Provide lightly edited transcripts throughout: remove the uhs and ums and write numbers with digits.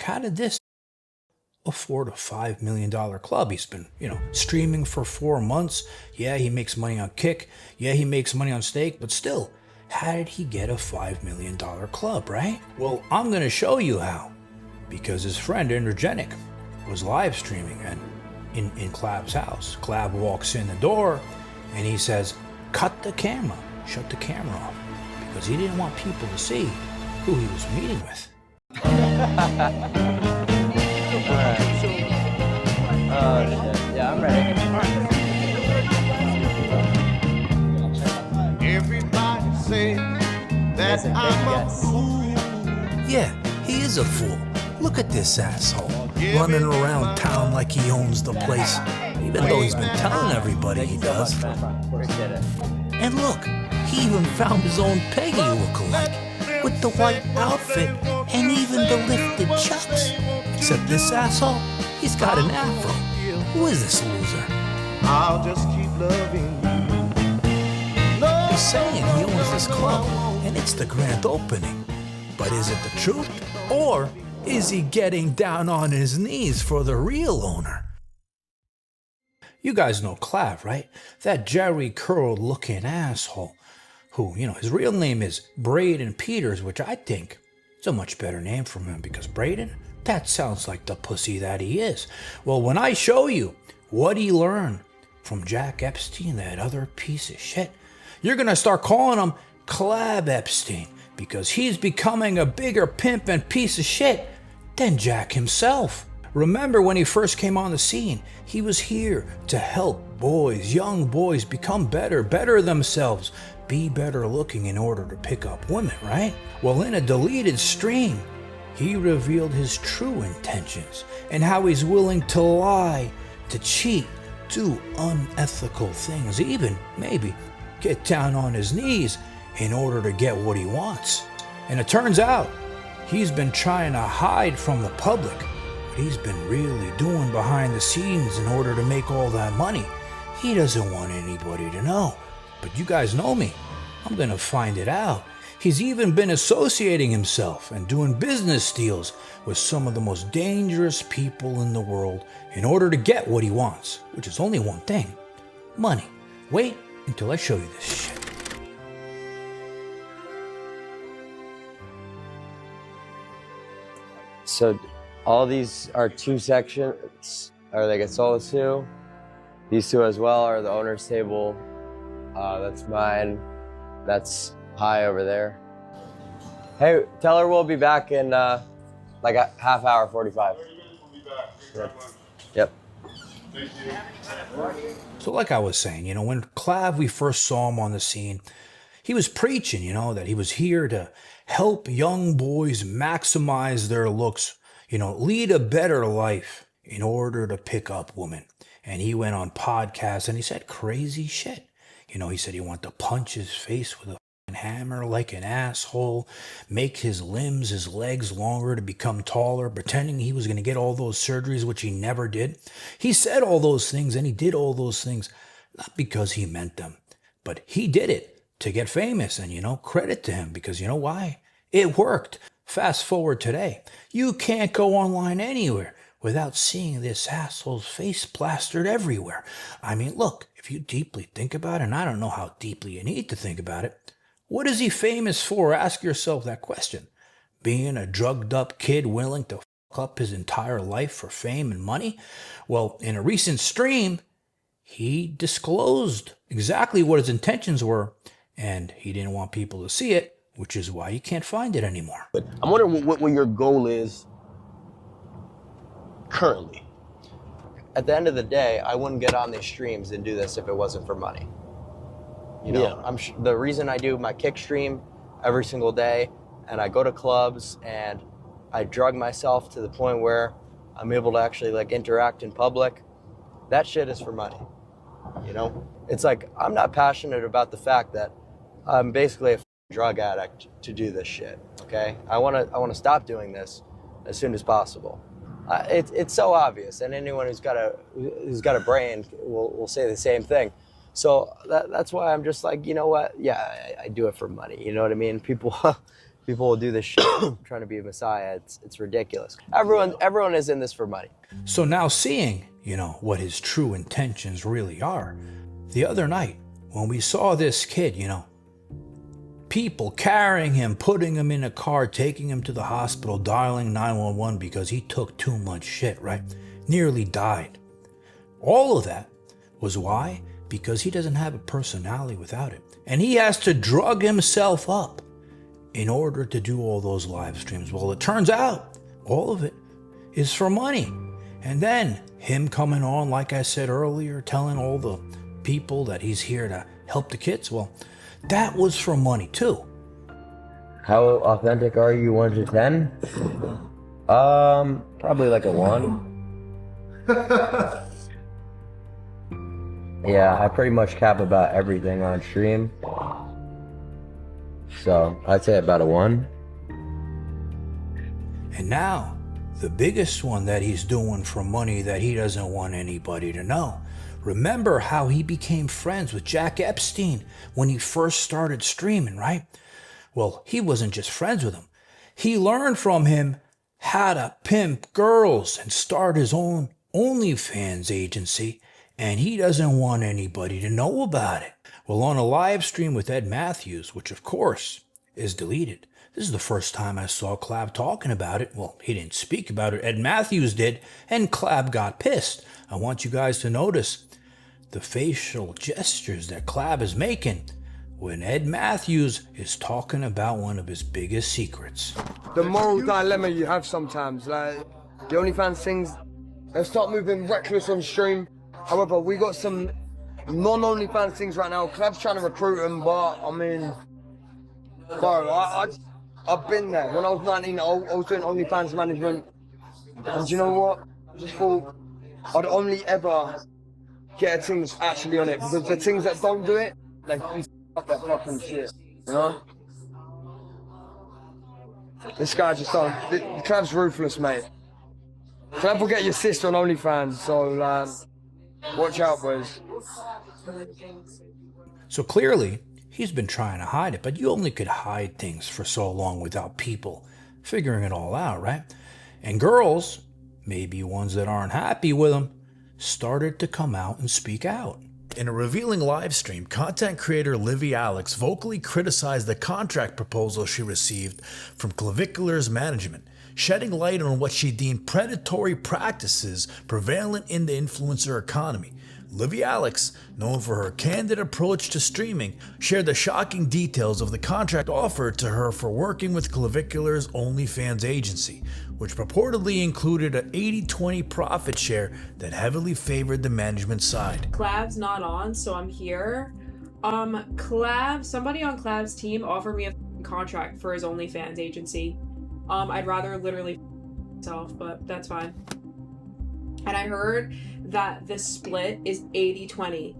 how did this afford a $5 million club? He's been, streaming for 4 months. Yeah, he makes money on Kick. Yeah, he makes money on Stake, but still, how did he get a $5 million club, right? Well, I'm gonna show you how. Because his friend, Energetic, was live streaming and in Clav's house. Clav walks in the door and he says, cut the camera, shut the camera off. Because he didn't want people to see who he was meeting with. Yeah, I'm ready. Everybody say that I'm a fool. Yeah, he is a fool. Look at this asshole, running around town like he owns the place, even though he's been telling everybody he does. And look, he even found his own Peggy lookalike, with the white outfit and even the lifted chucks. Except this asshole, he's got an afro. Who is this loser? I'll just keep loving you. He's saying he owns this club, and it's the grand opening. But is it the truth, or is he getting down on his knees for the real owner? You guys know Clav, right? That Jerry curled looking asshole who, his real name is Braden Peters, which I think is a much better name for him because Braden, that sounds like the pussy that he is. Well, when I show you what he learned from Jack Epstein, that other piece of shit, you're going to start calling him Clav Epstein because he's becoming a bigger pimp and piece of shit than Jack himself. Remember when he first came on the scene, he was here to help boys, young boys, become better themselves, be better looking in order to pick up women, right? Well, in a deleted stream, he revealed his true intentions and how he's willing to lie, to cheat, do unethical things, even maybe get down on his knees in order to get what he wants. And it turns out he's been trying to hide from the public what he's been really doing behind the scenes in order to make all that money. He doesn't want anybody to know. But you guys know me. I'm gonna find it out. He's even been associating himself and doing business deals with some of the most dangerous people in the world in order to get what he wants, which is only one thing: money. Wait until I show you this shit. So all these are 2 sections, or they get sold as 2. These 2 as well are the owner's table. That's mine. That's high over there. Hey, tell her we'll be back in like a half hour, 45. Yep. Thank you. So like I was saying, when Clav, we first saw him on the scene, he was preaching, that he was here to help young boys maximize their looks, lead a better life in order to pick up women. And he went on podcasts and he said crazy shit. He said he wanted to punch his face with a hammer like an asshole, make his limbs, his legs longer to become taller, pretending he was going to get all those surgeries, which he never did. He said all those things and he did all those things, not because he meant them, but he did it to get famous. And, credit to him, because you know why? It worked. Fast forward today, you can't go online anywhere without seeing this asshole's face plastered everywhere. I mean, look, if you deeply think about it, and I don't know how deeply you need to think about it, what is he famous for? Ask yourself that question. Being a drugged up kid willing to fuck up his entire life for fame and money? Well, in a recent stream, he disclosed exactly what his intentions were, and he didn't want people to see it, which is why you can't find it anymore. But I'm wondering what your goal is currently. At the end of the day, I wouldn't get on these streams and do this if it wasn't for money. The reason I do my Kick stream every single day, and I go to clubs and I drug myself to the point where I'm able to actually interact in public, that shit is for money. It's like, I'm not passionate about the fact that I'm basically a drug addict to do this shit. Okay, I want to stop doing this as soon as possible. It's so obvious, and anyone who's got a brain will say the same thing. So that's why I'm just like, you know what? Yeah, I do it for money. You know what I mean? People people will do this shit trying to be a messiah. It's ridiculous. Everyone is in this for money. So now seeing, what his true intentions really are, the other night when we saw this kid, people carrying him, putting him in a car, taking him to the hospital, dialing 911 because he took too much shit, right? Nearly died. All of that was why? Because he doesn't have a personality without it. And he has to drug himself up in order to do all those live streams. Well, it turns out all of it is for money. And then him coming on, like I said earlier, telling all the people that he's here to help the kids. Well, that was for money too. How authentic are you, 1 to 10? Probably like a 1. Yeah, I pretty much cap about everything on stream. So I'd say about a 1. And now, the biggest one that he's doing for money that he doesn't want anybody to know. Remember how he became friends with Jack Epstein when he first started streaming, right? Well, he wasn't just friends with him. He learned from him how to pimp girls and start his own OnlyFans agency, and he doesn't want anybody to know about it. Well, on a live stream with Ed Matthews, which of course is deleted, this is the first time I saw Clav talking about it. Well, he didn't speak about it. Ed Matthews did, and Clav got pissed. I want you guys to notice the facial gestures that Clav is making when Ed Matthews is talking about one of his biggest secrets. The moral dilemma you have sometimes, like the OnlyFans things, they start moving reckless on stream. However, we got some non-OnlyFans things right now. Clav's trying to recruit them, but I mean, bro, I've been there. When I was 19, I was doing OnlyFans management, and you know what? I just thought I'd only ever get a team that's actually on it, because the things that don't do it, they fuck that fucking shit, you know? This guy just don't. Clav's ruthless, mate. Clav will get your sister on OnlyFans, so watch out, boys. So clearly, he's been trying to hide it, but you only could hide things for so long without people figuring it all out, right? And girls, maybe ones that aren't happy with him, started to come out and speak out. In a revealing live stream, content creator Livia vocally criticized the contract proposal she received from Clavicular's management, shedding light on what she deemed predatory practices prevalent in the influencer economy. Livia, known for her candid approach to streaming, shared the shocking details of the contract offered to her for working with Clavicular's OnlyFans agency, which purportedly included an 80-20 profit share that heavily favored the management side. Clav's not on, so I'm here. Somebody on Clav's team offered me a contract for his OnlyFans agency. I'd rather literally myself, but that's fine. And I heard that the split is 80-20.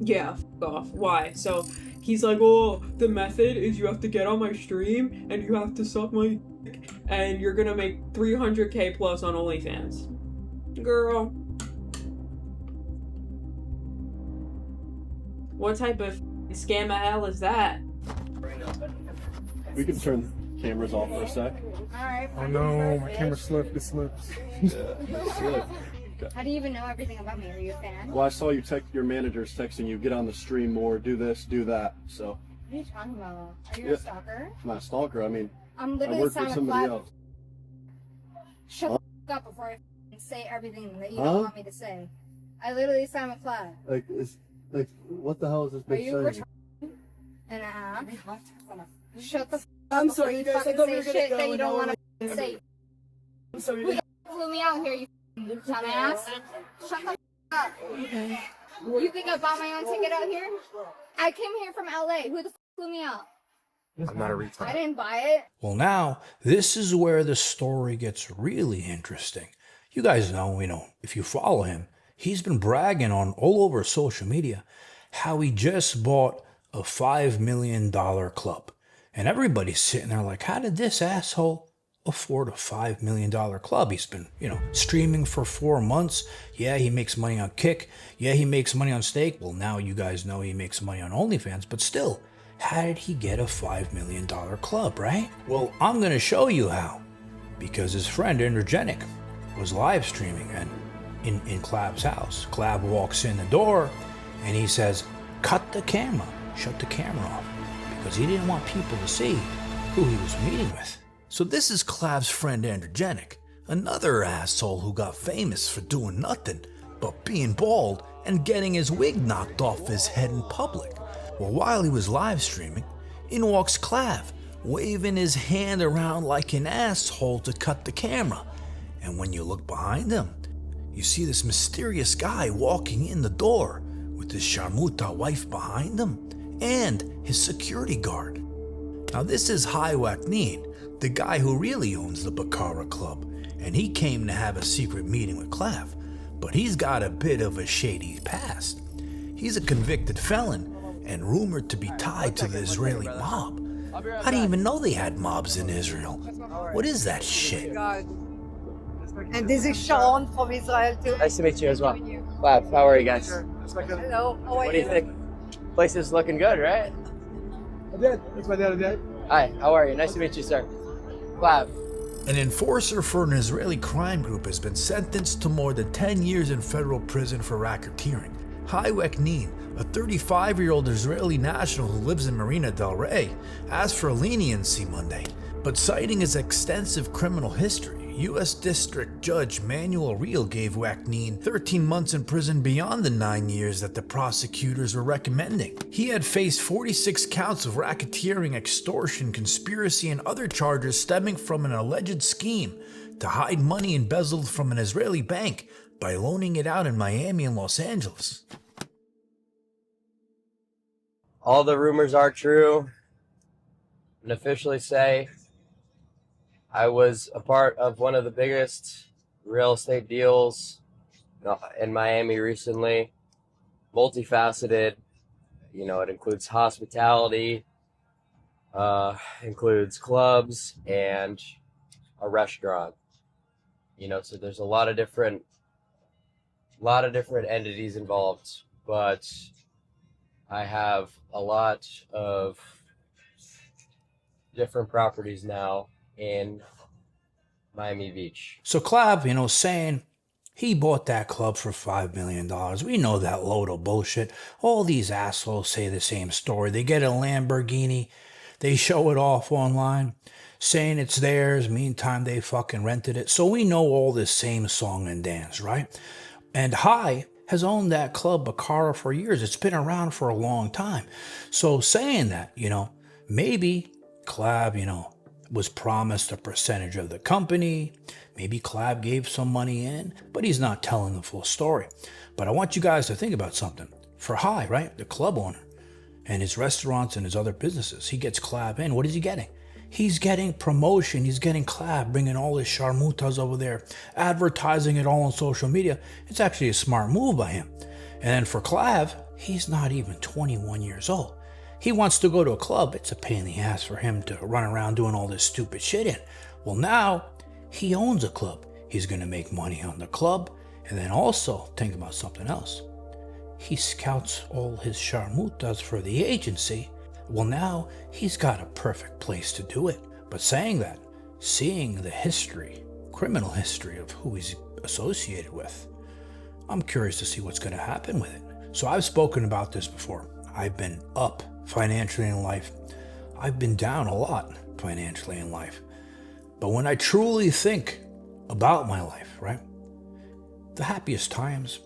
Yeah, f off. Why? So he's like, oh, the method is you have to get on my stream and you have to suck my dick and you're gonna make 300K plus on OnlyFans. Girl. What type of scam of hell is that? We can turn the cameras off for a sec. Alright. Oh no, my camera slipped. It slips. How do you even know everything about me? Are you a fan? Well, I saw you your manager's texting you, get on the stream more, do this, do that. So. What are you talking about? Are you a stalker? I'm not a stalker. I mean, I'm I literally work for signed with somebody Clav. else. Shut the f up before I say everything that you don't want me to say. I literally signed with Clav. Like, what the hell is this Are bitch you saying? retarded and a half? Shut the f up. I'm sorry, you guys. I fucking thought we were say gonna shit go that you don't and want to say. I'm sorry. Who the f flew me out here, you dumbass? Shut the f up. Okay. You think I bought my own ticket out here? I came here from LA. Who the f flew me out? I'm not a retard. I didn't buy it. Well, now, this is where the story gets really interesting. You guys know, if you follow him, he's been bragging on all over social media how he just bought a $5 million club. And everybody's sitting there like, how did this asshole afford a $5 million club? He's been, streaming for 4 months. Yeah, he makes money on Kick. Yeah, he makes money on Stake. Well, now you guys know he makes money on OnlyFans, but still, how did he get a $5 million club, right? Well, I'm gonna show you how. Because his friend Energetic was live streaming and in Clav's house. Clav walks in the door and he says, cut the camera, shut the camera off, because he didn't want people to see who he was meeting with. So this is Clav's friend Energetic, another asshole who got famous for doing nothing but being bald and getting his wig knocked off his head in public. Well, while he was live streaming, in walks Clav, waving his hand around like an asshole to cut the camera. And when you look behind him, you see this mysterious guy walking in the door with his Sharmuta wife behind him and his security guard. Now this is Wakneen, the guy who really owns the Bacara club, and he came to have a secret meeting with Clav, but he's got a bit of a shady past. He's a convicted felon and rumored to be tied to the Israeli mob. I didn't even know they had mobs in Israel. What is that shit? And this is Sharon from Israel too. Nice to meet you as well. Clav, how are you guys? Hello, how are What do you think? Place is looking good, right? That's my dad. Hi, how are you? Nice to meet you, sir. Clav. An enforcer for an Israeli crime group has been sentenced to more than 10 years in federal prison for racketeering. Wakneen, a 35-year-old Israeli national who lives in Marina del Rey, asked for leniency Monday, but citing his extensive criminal history, U.S. District Judge Manuel Real gave Wakneen 13 months in prison beyond the 9 years that the prosecutors were recommending. He had faced 46 counts of racketeering, extortion, conspiracy, and other charges stemming from an alleged scheme to hide money embezzled from an Israeli bank by loaning it out in Miami and Los Angeles. All the rumors are true. And officially say I was a part of one of the biggest real estate deals in Miami recently. Multifaceted. You know, it includes hospitality, includes clubs, and a restaurant. You know, so there's a lot of different entities involved, but I have a lot of different properties now in Miami Beach. So Clav, saying he bought that club for $5 million. We know that load of bullshit. All these assholes say the same story. They get a Lamborghini, they show it off online, saying it's theirs. Meantime, they fucking rented it. So we know all this same song and dance, right? And has owned that club Bacara for years. It's been around for a long time. So saying that, maybe Clav, was promised a percentage of the company. Maybe Clav gave some money in, but he's not telling the full story. But I want you guys to think about something. For right, the club owner, and his restaurants and his other businesses, he gets Clav in. What is he getting? He's getting promotion. He's getting Clav, bringing all his sharmutas over there, advertising it all on social media. It's actually a smart move by him. And then for Clav, he's not even 21 years old. He wants to go to a club. It's a pain in the ass for him to run around doing all this stupid shit in. Well, now he owns a club. He's going to make money on the club. And then also think about something else. He scouts all his sharmutas for the agency. Well, now he's got a perfect place to do it. But saying that, seeing the criminal history of who he's associated with, I'm curious to see what's going to happen with it. So I've spoken about this before. I've been up financially in life. I've been down a lot financially in life. But when I truly think about my life, right, the happiest times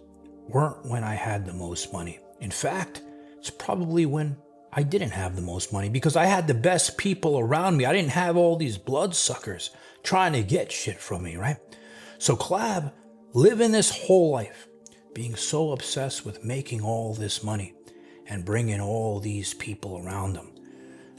weren't when I had the most money. In fact, it's probably when I didn't have the most money, because I had the best people around me. I didn't have all these bloodsuckers trying to get shit from me, right? So Clav, living this whole life, being so obsessed with making all this money and bringing all these people around him,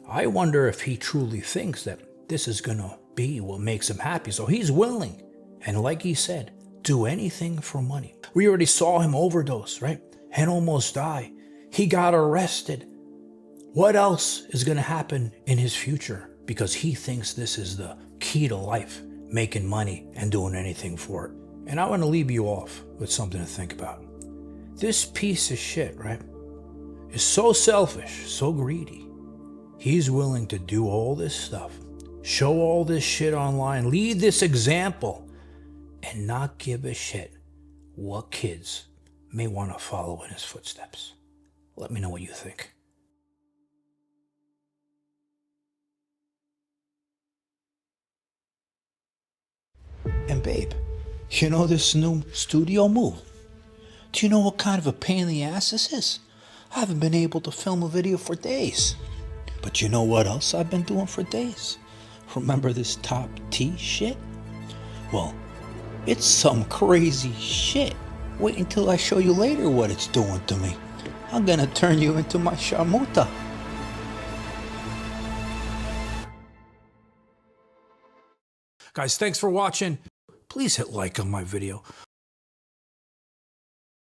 I wonder if he truly thinks that this is going to be what makes him happy. So he's willing, and like he said, do anything for money. We already saw him overdose, right? And almost die. He got arrested. What else is going to happen in his future? Because he thinks this is the key to life, making money and doing anything for it. And I want to leave you off with something to think about. This piece of shit, right, is so selfish, so greedy, he's willing to do all this stuff, show all this shit online, lead this example, and not give a shit what kids may want to follow in his footsteps. Let me know what you think. And babe, you know this new studio move? Do you know what kind of a pain in the ass this is? I haven't been able to film a video for days. But you know what else I've been doing for days? Remember this top T shit? Well, it's some crazy shit. Wait until I show you later what it's doing to me. I'm gonna turn you into my sharmuta. Guys, thanks for watching. Please hit like on my video.